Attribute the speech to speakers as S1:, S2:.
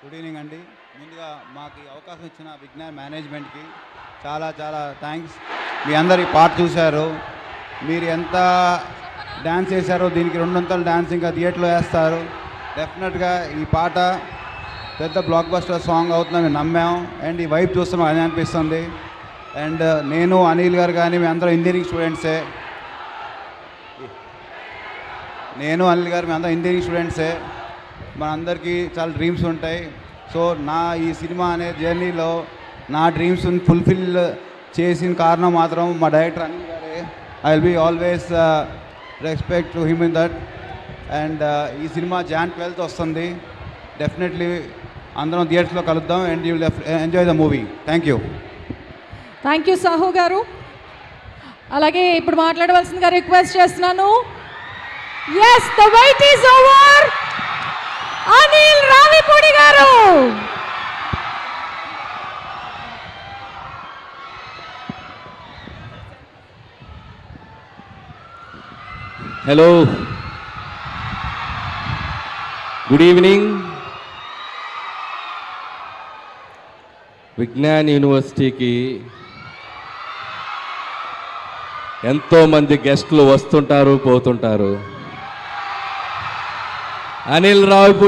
S1: Good evening అండి. ముందుగా మాకు ఈ అవకాశం ఇచ్చిన విజ్ఞాన్ మేనేజ్మెంట్కి చాలా చాలా థ్యాంక్స్. మీ అందరు ఈ పాట చూశారు, మీరు ఎంత డ్యాన్స్ చేశారో దీనికి రెండొంతలు డ్యాన్స్ ఇంకా థియేటర్లో వేస్తారు. డెఫినెట్గా ఈ పాట పెద్ద బ్లాక్ బస్టర్ సాంగ్ అవుతుందని నమ్మాం. అండ్ ఈ వైపు చూస్తున్నాం అని అనిపిస్తుంది. అండ్ నేను అనిల్ గారు కానీ మీ అందరూ ఇంజనీరింగ్ స్టూడెంట్సే. ఇంజనీరింగ్ స్టూడెంట్సే. మనందరికీ చాలా డ్రీమ్స్ ఉంటాయి. సో నా ఈ సినిమా అనే జర్నీలో నా డ్రీమ్స్ని ఫుల్ఫిల్ చేసిన కారణం మాత్రం మా డైరెక్టర్ అనిల్ గారే. I will be always respect to him in that. And ఈ సినిమా Jan 12th వస్తుంది. డెఫినెట్లీ అందరం థియేటర్స్లో కలుద్దాం. And you will enjoy the movie. Thank you.
S2: Thank you Sahu గారు. అలాగే ఇప్పుడు మాట్లాడవలసిందిగా రిక్వెస్ట్ చేస్తున్నాను. Yes, the wait is over. Anil Ravipudi గారు.
S3: Hello, good evening. విజ్ఞాన్ యూనివర్సిటీకి ఎంతోమంది గెస్టులు వస్తుంటారు, పోతుంటారు. అనిల్ రావిపూడి